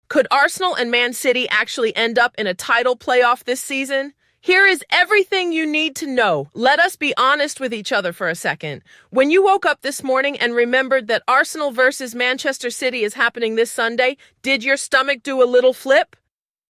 Could Arsenal and Man City actually end up in a title playoff this season? Here is everything you need to know. Let us be honest with each other for a second. When you woke up this morning and remembered that Arsenal versus Manchester City is happening this Sunday, did your stomach do a little flip?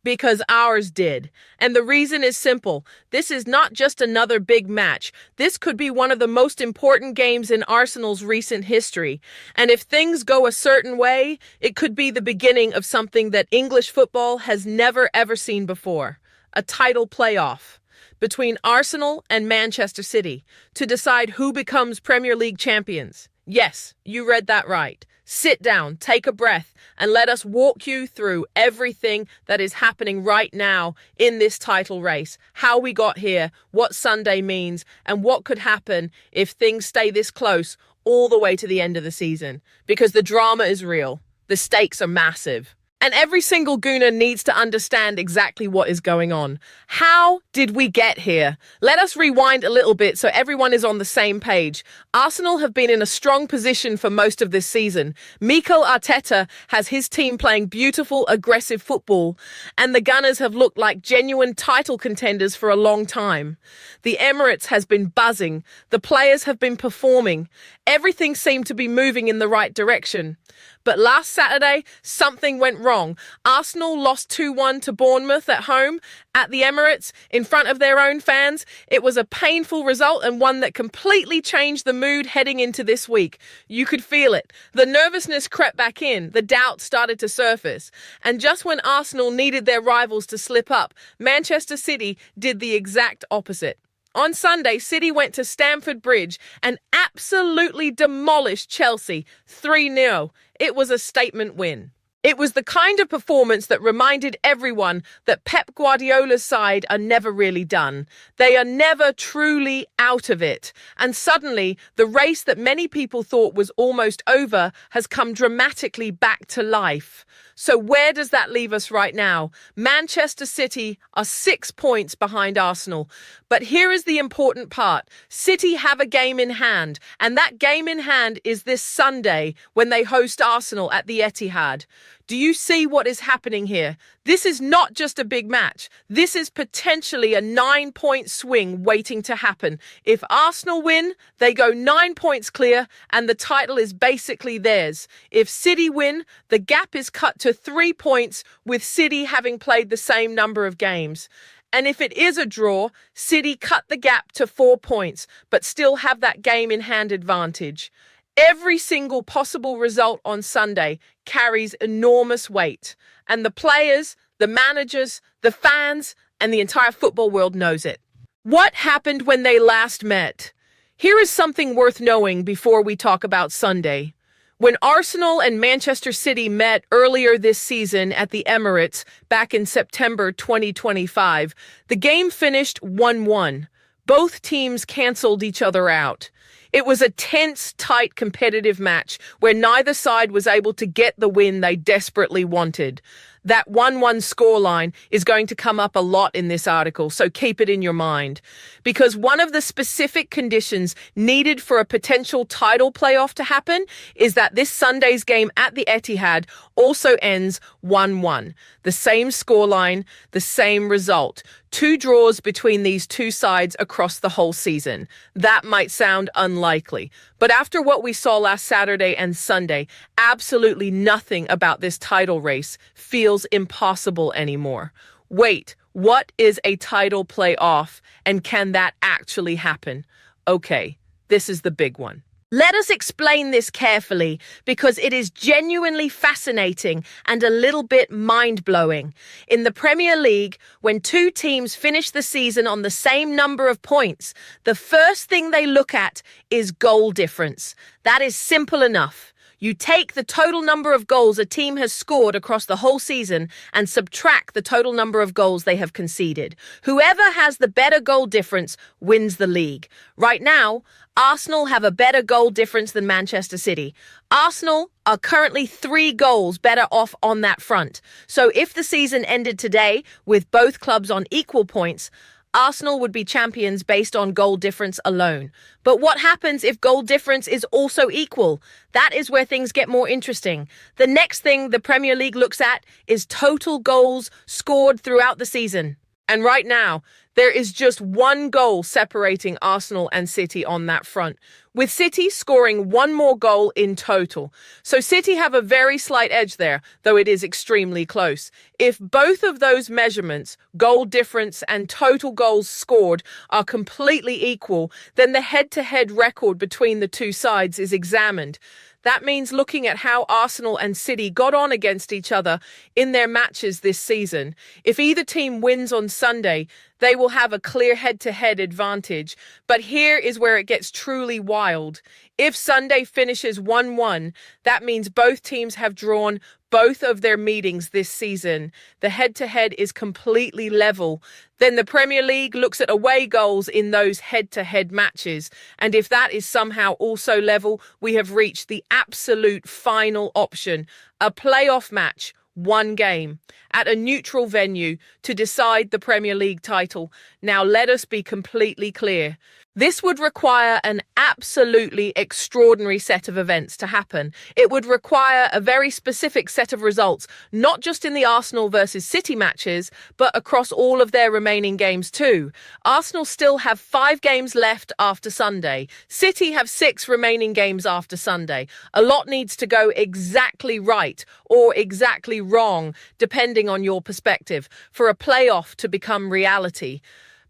Because ours did. And the reason is simple. This is not just another big match. This could be one of the most important games in Arsenal's recent history. And if things go a certain way, it could be the beginning of something that English football has never ever seen before. A title playoff between Arsenal and Manchester City to decide who becomes Premier League champions. Yes, you read that right. Sit down, take a breath, and let us walk you through everything that is happening right now in this title race, how we got here, what Sunday means, and what could happen if things stay this close all the way to the end of the season. Because the drama is real. The stakes are massive. And every single Gooner needs to understand exactly what is going on. How did we get here? Let us rewind a little bit so everyone is on the same page. Arsenal have been in a strong position for most of this season. Mikel Arteta has his team playing beautiful, aggressive football, and the Gunners have looked like genuine title contenders for a long time. The Emirates has been buzzing. The players have been performing. Everything seemed to be moving in the right direction. But last Saturday, something went wrong. Arsenal lost 2-1 to Bournemouth at home at the Emirates in front of their own fans. It was a painful result and one that completely changed the mood heading into this week. You could feel it. The nervousness crept back in. The doubt started to surface. And just when Arsenal needed their rivals to slip up, Manchester City did the exact opposite. On Sunday, City went to Stamford Bridge and absolutely demolished Chelsea 3-0. It was a statement win. It was the kind of performance that reminded everyone that Pep Guardiola's side are never really done. They are never truly out of it. And suddenly, the race that many people thought was almost over has come dramatically back to life. So where does that leave us right now? Manchester City are 6 points behind Arsenal. But here is the important part. City have a game in hand, and that game in hand is this Sunday when they host Arsenal at the Etihad. Do you see what is happening here? This is not just a big match. This is potentially a 9-point swing waiting to happen. If Arsenal win, they go 9 points clear and the title is basically theirs. If City win, the gap is cut to 3 points with City having played the same number of games. And if it is a draw, City cut the gap to 4 points, but still have that game in hand advantage. Every single possible result on Sunday carries enormous weight. And the players, the managers, the fans, and the entire football world knows it. What happened when they last met? Here is something worth knowing before we talk about Sunday. When Arsenal and Manchester City met earlier this season at the Emirates back in September 2025, the game finished 1-1. Both teams cancelled each other out. It was a tense, tight, competitive match where neither side was able to get the win they desperately wanted. That 1-1 scoreline is going to come up a lot in this article, so keep it in your mind. Because one of the specific conditions needed for a potential title playoff to happen is that this Sunday's game at the Etihad also ends 1-1. The same scoreline, the same result. 2 draws between these two sides across the whole season. That might sound unlikely. But after what we saw last Saturday and Sunday, absolutely nothing about this title race feels impossible anymore. Wait, what is a title playoff, and can that actually happen? Okay, this is the big one. Let us explain this carefully because it is genuinely fascinating and a little bit mind-blowing. In the Premier League, when 2 teams finish the season on the same number of points, the first thing they look at is goal difference. That is simple enough. You take the total number of goals a team has scored across the whole season and subtract the total number of goals they have conceded. Whoever has the better goal difference wins the league. Right now, Arsenal have a better goal difference than Manchester City. Arsenal are currently 3 goals better off on that front. So if the season ended today with both clubs on equal points, Arsenal would be champions based on goal difference alone. But what happens if goal difference is also equal? That is where things get more interesting. The next thing the Premier League looks at is total goals scored throughout the season. And right now, there is just one goal separating Arsenal and City on that front, with City scoring one more goal in total. So City have a very slight edge there, though it is extremely close. If both of those measurements, goal difference and total goals scored, are completely equal, then the head-to-head record between the two sides is examined. That means looking at how Arsenal and City got on against each other in their matches this season. If either team wins on Sunday, they will have a clear head-to-head advantage. But here is where it gets truly wild. If Sunday finishes 1-1, that means both teams have drawn both of their meetings this season. The head-to-head is completely level. Then the Premier League looks at away goals in those head-to-head matches. And if that is somehow also level, we have reached the absolute final option, a playoff match. One game at a neutral venue to decide the Premier League title. Now, let us be completely clear. This would require an absolutely extraordinary set of events to happen. It would require a very specific set of results, not just in the Arsenal versus City matches, but across all of their remaining games too. Arsenal still have 5 games left after Sunday. City have 6 remaining games after Sunday. A lot needs to go exactly right or exactly wrong, depending on your perspective, for a playoff to become reality.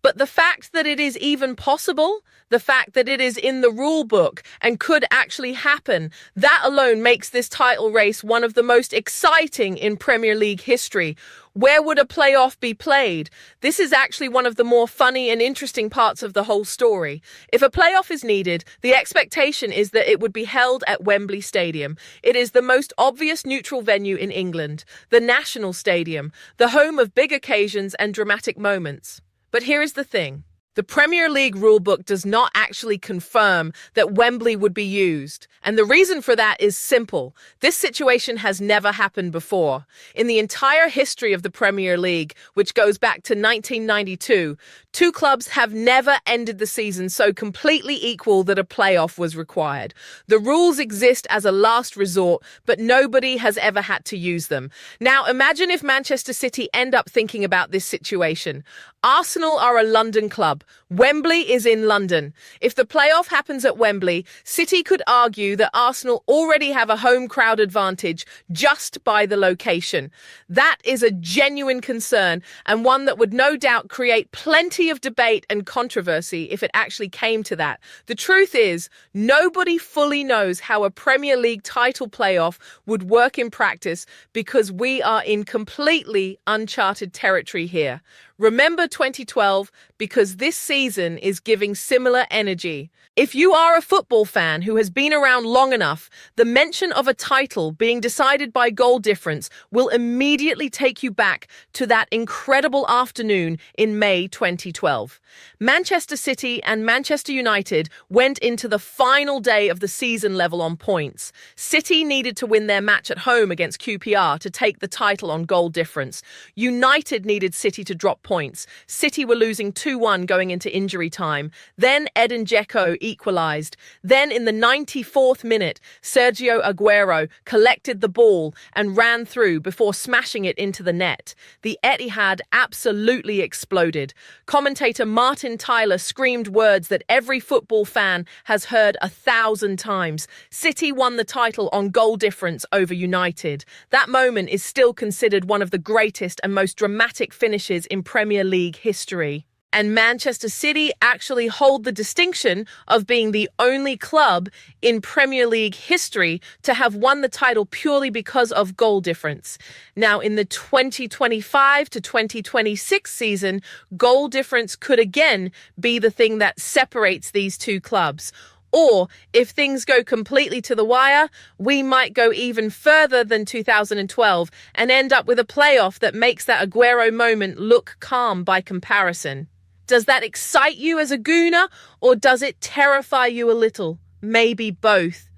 But the fact that it is even possible, the fact that it is in the rule book and could actually happen, that alone makes this title race one of the most exciting in Premier League history. Where would a playoff be played? This is actually one of the more funny and interesting parts of the whole story. If a playoff is needed, the expectation is that it would be held at Wembley Stadium. It is the most obvious neutral venue in England, the National Stadium, the home of big occasions and dramatic moments. But here is the thing. The Premier League rulebook does not actually confirm that Wembley would be used. And the reason for that is simple. This situation has never happened before. In the entire history of the Premier League, which goes back to 1992, 2 clubs have never ended the season so completely equal that a playoff was required. The rules exist as a last resort, but nobody has ever had to use them. Now, imagine if Manchester City end up thinking about this situation. Arsenal are a London club. Wembley is in London. If the playoff happens at Wembley, City could argue that Arsenal already have a home crowd advantage just by the location. That is a genuine concern and one that would no doubt create plenty of debate and controversy if it actually came to that. The truth is, nobody fully knows how a Premier League title playoff would work in practice because we are in completely uncharted territory here. Remember 2012 because this season is giving similar energy. If you are a football fan who has been around long enough, the mention of a title being decided by goal difference will immediately take you back to that incredible afternoon in May 2012. Manchester City and Manchester United went into the final day of the season level on points. City needed to win their match at home against QPR to take the title on goal difference. United needed City to drop points. City were losing 2-1 going into injury time. Then Edin Dzeko equalised. Then in the 94th minute, Sergio Aguero collected the ball and ran through before smashing it into the net. The Etihad absolutely exploded. Commentator Martin Tyler screamed words that every football fan has heard 1,000 times. City won the title on goal difference over United. That moment is still considered one of the greatest and most dramatic finishes in Premier League history. And Manchester City actually hold the distinction of being the only club in Premier League history to have won the title purely because of goal difference. Now, in the 2025 to 2026 season, goal difference could again be the thing that separates these two clubs. Or, if things go completely to the wire, we might go even further than 2012 and end up with a playoff that makes that Aguero moment look calm by comparison. Does that excite you as a Gooner, or does it terrify you a little? Maybe both.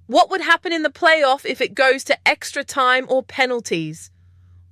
What would happen in the playoff if it goes to extra time or penalties?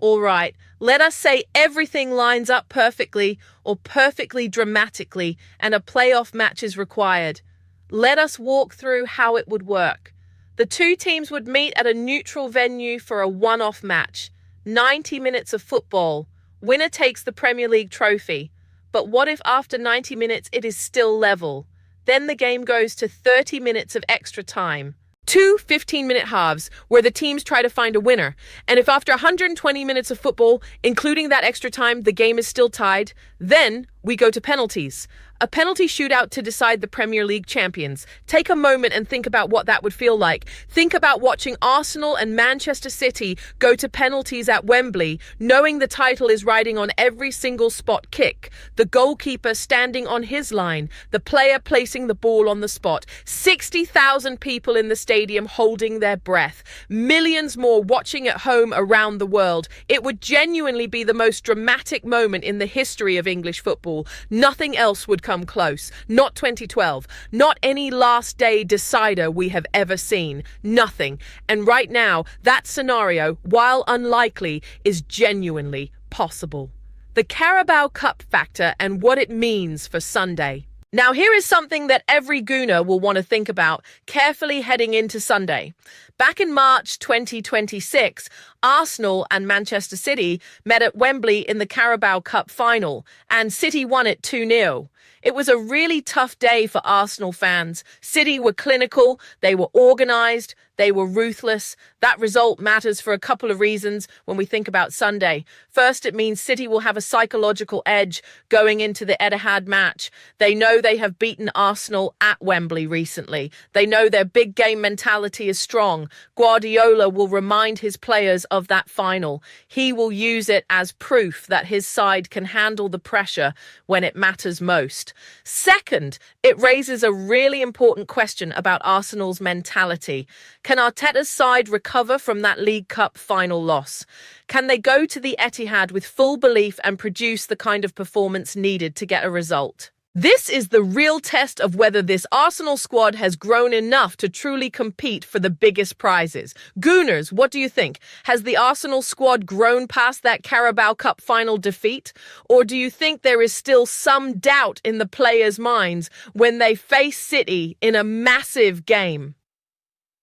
All right, let us say everything lines up perfectly or perfectly dramatically and a playoff match is required. Let us walk through how it would work. The two teams would meet at a neutral venue for a one-off match. 90 minutes of football. Winner takes the Premier League trophy. But what if after 90 minutes it is still level? Then the game goes to 30 minutes of extra time. Two 15-minute halves where the teams try to find a winner. And if after 120 minutes of football, including that extra time, the game is still tied, then we go to penalties. A penalty shootout to decide the Premier League champions. Take a moment and think about what that would feel like. Think about watching Arsenal and Manchester City go to penalties at Wembley, knowing the title is riding on every single spot kick. The goalkeeper standing on his line, the player placing the ball on the spot. 60,000 people in the stadium holding their breath. Millions more watching at home around the world. It would genuinely be the most dramatic moment in the history of English football. Nothing else would come close. Not 2012. Not any last day decider we have ever seen. Nothing. And right now, that scenario, while unlikely, is genuinely possible. The Carabao Cup factor and what it means for Sunday. Now, here is something that every Gooner will want to think about carefully heading into Sunday. Back in March 2026, Arsenal and Manchester City met at Wembley in the Carabao Cup final, and City won it 2-0. It was a really tough day for Arsenal fans. City were clinical, they were organised, they were ruthless. That result matters for a couple of reasons when we think about Sunday. First, it means City will have a psychological edge going into the Etihad match. They know they have beaten Arsenal at Wembley recently. They know their big game mentality is strong. Guardiola will remind his players of that final. He will use it as proof that his side can handle the pressure when it matters most. Second, it raises a really important question about Arsenal's mentality. Can Arteta's side recover from that League Cup final loss? Can they go to the Etihad with full belief and produce the kind of performance needed to get a result? This is the real test of whether this Arsenal squad has grown enough to truly compete for the biggest prizes. Gooners, what do you think? Has the Arsenal squad grown past that Carabao Cup final defeat? Or do you think there is still some doubt in the players' minds when they face City in a massive game?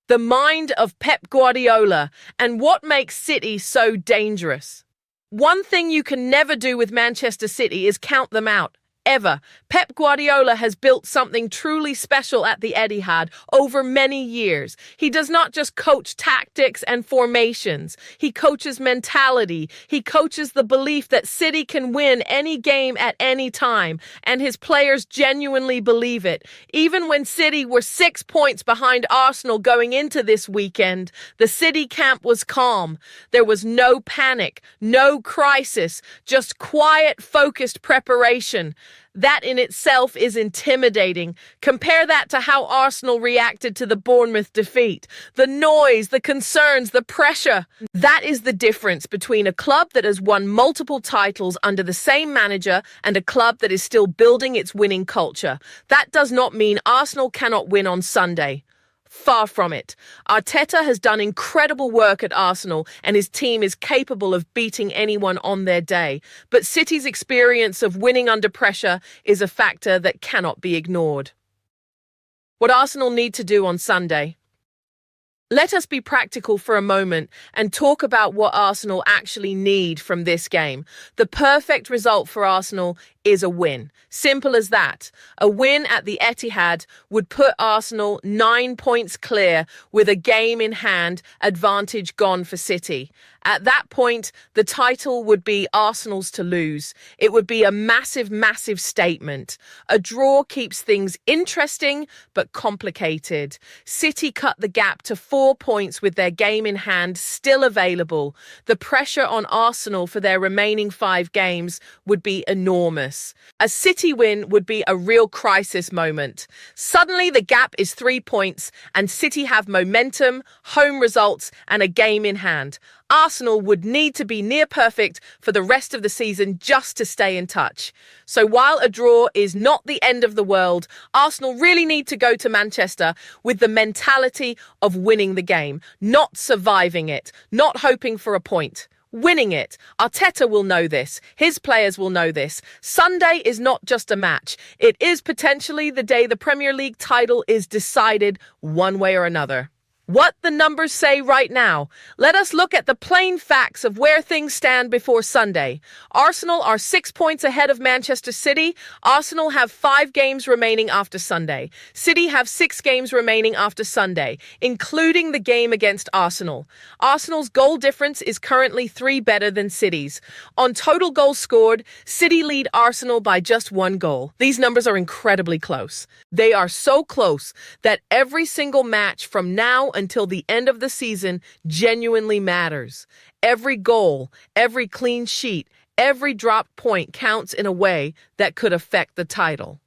The mind of Pep Guardiola and what makes City so dangerous. One thing you can never do with Manchester City is count them out. Ever. Pep Guardiola has built something truly special at the Etihad over many years. He does not just coach tactics and formations. He coaches mentality. He coaches the belief that City can win any game at any time, and his players genuinely believe it. Even when City were 6 points behind Arsenal going into this weekend, the City camp was calm. There was no panic, no crisis, just quiet, focused preparation. That in itself is intimidating. Compare that to how Arsenal reacted to the Bournemouth defeat. The noise, the concerns, the pressure. That is the difference between a club that has won multiple titles under the same manager and a club that is still building its winning culture. That does not mean Arsenal cannot win on Sunday. Far from it. Arteta has done incredible work at Arsenal and his team is capable of beating anyone on their day. But City's experience of winning under pressure is a factor that cannot be ignored. What Arsenal need to do on Sunday? Let us be practical for a moment and talk about what Arsenal actually need from this game. The perfect result for Arsenal is a win. Simple as that. A win at the Etihad would put Arsenal 9 points clear with a game in hand, advantage gone for City. At that point, the title would be Arsenal's to lose. It would be a massive, massive statement. A draw keeps things interesting but complicated. City cut the gap to 4 points with their game in hand still available. The pressure on Arsenal for their remaining 5 games would be enormous. A City win would be a real crisis moment. Suddenly the gap is 3 points and City have momentum, home results and a game in hand. Arsenal would need to be near perfect for the rest of the season just to stay in touch. So while a draw is not the end of the world, Arsenal really need to go to Manchester with the mentality of winning the game, not surviving it, not hoping for a point. winning it. Arteta will know this. His players will know this. Sunday is not just a match. It is potentially the day the Premier League title is decided one way or another. What the numbers say right now. Let us look at the plain facts of where things stand before Sunday. Arsenal are 6 points ahead of Manchester City. Arsenal have 5 games remaining after Sunday. City have 6 games remaining after Sunday, including the game against Arsenal. Arsenal's goal difference is currently 3 better than City's. On total goals scored, City lead Arsenal by just 1 goal. These numbers are incredibly close. They are so close that every single match from now until the end of the season genuinely matters. Every goal, every clean sheet, every dropped point counts in a way that could affect the title.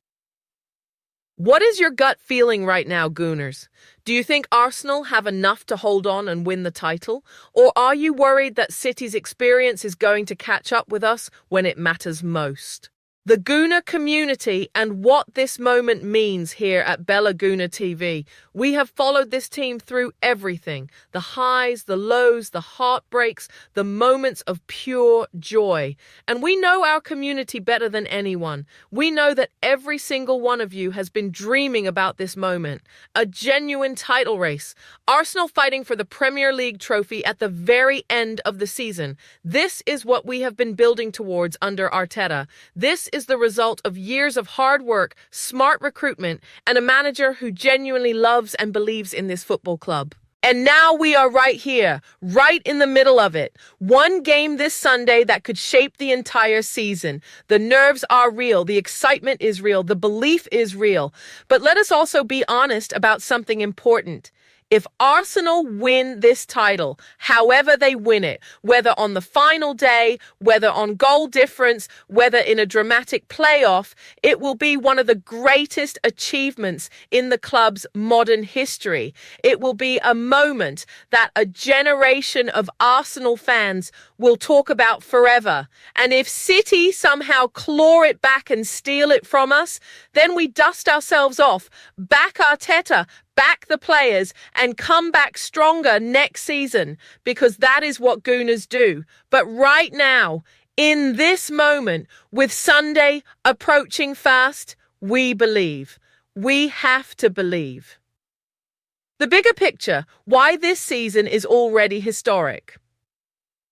What is your gut feeling right now, Gooners? Do you think Arsenal have enough to hold on and win the title? Or are you worried that City's experience is going to catch up with us when it matters most? The Gooner community and what this moment means here at Gooner TV. We have followed this team through everything. The highs, the lows, the heartbreaks, the moments of pure joy. And we know our community better than anyone. We know that every single one of you has been dreaming about this moment. A genuine title race. Arsenal fighting for the Premier League trophy at the very end of the season. This is what we have been building towards under Arteta. This is the result of years of hard work, smart recruitment, and a manager who genuinely loves and believes in this football club. And now we are right here, right in the middle of it. One game this Sunday that could shape the entire season. The nerves are real, the excitement is real, the belief is real. But let us also be honest about something important. If Arsenal win this title, however they win it, whether on the final day, whether on goal difference, whether in a dramatic playoff, it will be one of the greatest achievements in the club's modern history. It will be a moment that a generation of Arsenal fans will talk about forever. And if City somehow claw it back and steal it from us, then we dust ourselves off, back Arteta, back the players, and come back stronger next season, because that is what Gooners do. But right now, in this moment, with Sunday approaching fast, we believe. We have to believe. The bigger picture, why this season is already historic.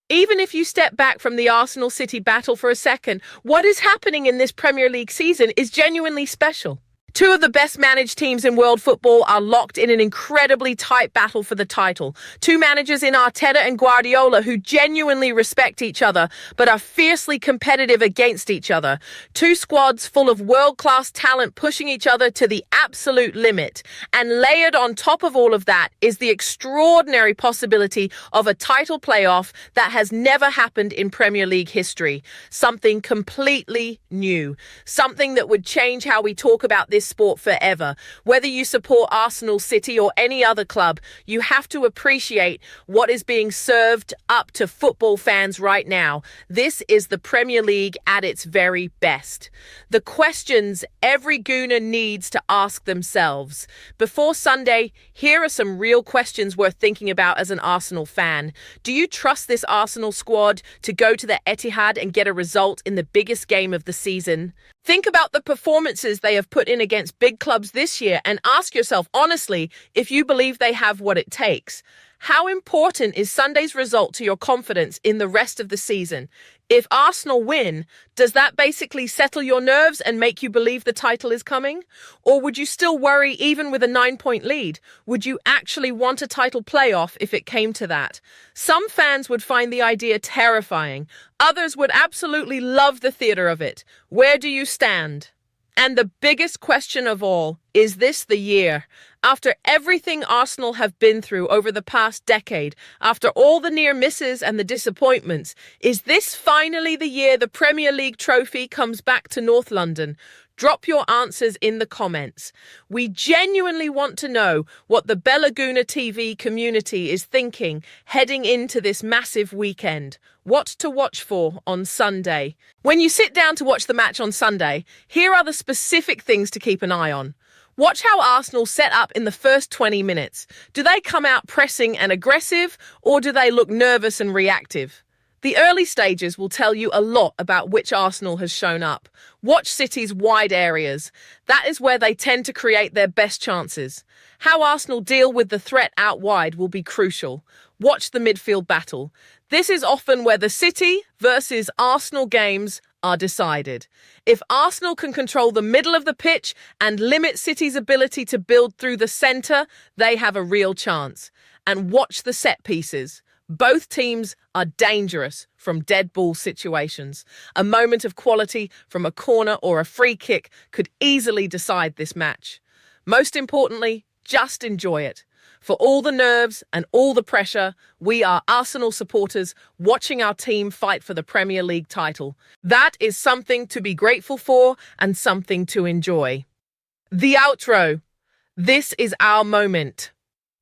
Even if you step back from the Arsenal-City battle for a second, what is happening in this Premier League season is genuinely special. 2 of the best managed teams in world football are locked in an incredibly tight battle for the title. 2 managers in Arteta and Guardiola who genuinely respect each other but are fiercely competitive against each other. 2 squads full of world-class talent pushing each other to the absolute limit. And layered on top of all of that is the extraordinary possibility of a title playoff that has never happened in Premier League history. Something completely new. Something that would change how we talk about this sport forever. Whether you support Arsenal, City, or any other club, you have to appreciate what is being served up to football fans right now. This is the Premier League at its very best. The questions every Gooner needs to ask themselves. Before Sunday, here are some real questions worth thinking about as an Arsenal fan. Do you trust this Arsenal squad to go to the Etihad and get a result in the biggest game of the season? Think about the performances they have put in against big clubs this year and ask yourself honestly if you believe they have what it takes. How important is Sunday's result to your confidence in the rest of the season? If Arsenal win, does that basically settle your nerves and make you believe the title is coming? Or would you still worry even with a 9-point lead? Would you actually want a title playoff if it came to that? Some fans would find the idea terrifying. Others would absolutely love the theater of it. Where do you stand? And the biggest question of all, is this the year? After everything Arsenal have been through over the past decade, after all the near misses and the disappointments, is this finally the year the Premier League trophy comes back to North London? Drop your answers in the comments. We genuinely want to know what the Gooner TV community is thinking heading into this massive weekend. What to watch for on Sunday. When you sit down to watch the match on Sunday, here are the specific things to keep an eye on. Watch how Arsenal set up in the first 20 minutes. Do they come out pressing and aggressive, or do they look nervous and reactive? The early stages will tell you a lot about which Arsenal has shown up. Watch City's wide areas. That is where they tend to create their best chances. How Arsenal deal with the threat out wide will be crucial. Watch the midfield battle. This is often where the City versus Arsenal games are decided. If Arsenal can control the middle of the pitch and limit City's ability to build through the centre, they have a real chance. And watch the set pieces. Both teams are dangerous from dead ball situations. A moment of quality from a corner or a free kick could easily decide this match. Most importantly, just enjoy it. For all the nerves and all the pressure, we are Arsenal supporters watching our team fight for the Premier League title. That is something to be grateful for and something to enjoy. The outro. This is our moment.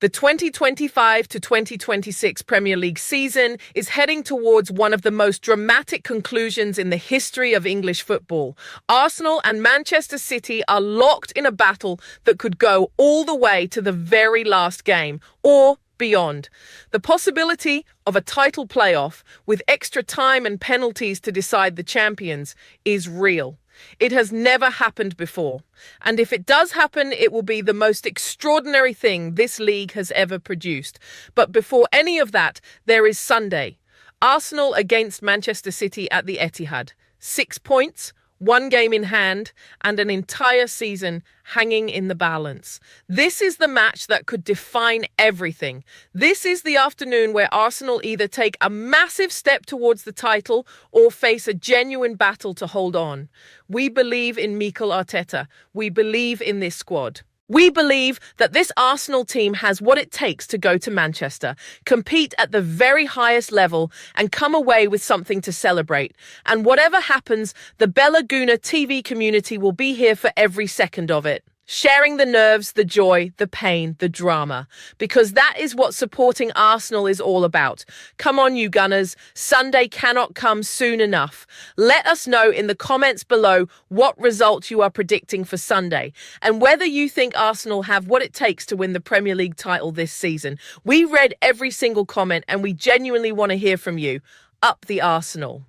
The 2025 to 2026 Premier League season is heading towards one of the most dramatic conclusions in the history of English football. Arsenal and Manchester City are locked in a battle that could go all the way to the very last game, or beyond. The possibility of a title playoff with extra time and penalties to decide the champions is real. It has never happened before. And if it does happen, it will be the most extraordinary thing this league has ever produced. But before any of that, there is Sunday. Arsenal against Manchester City at the Etihad. 6 points, 1 game in hand, and an entire season hanging in the balance. This is the match that could define everything. This is the afternoon where Arsenal either take a massive step towards the title or face a genuine battle to hold on. We believe in Mikel Arteta. We believe in this squad. We believe that this Arsenal team has what it takes to go to Manchester, compete at the very highest level, and come away with something to celebrate. And whatever happens, the Gooner TV community will be here for every second of it. Sharing the nerves, the joy, the pain, the drama. Because that is what supporting Arsenal is all about. Come on, you Gunners. Sunday cannot come soon enough. Let us know in the comments below what result you are predicting for Sunday and whether you think Arsenal have what it takes to win the Premier League title this season. We read every single comment and we genuinely want to hear from you. Up the Arsenal.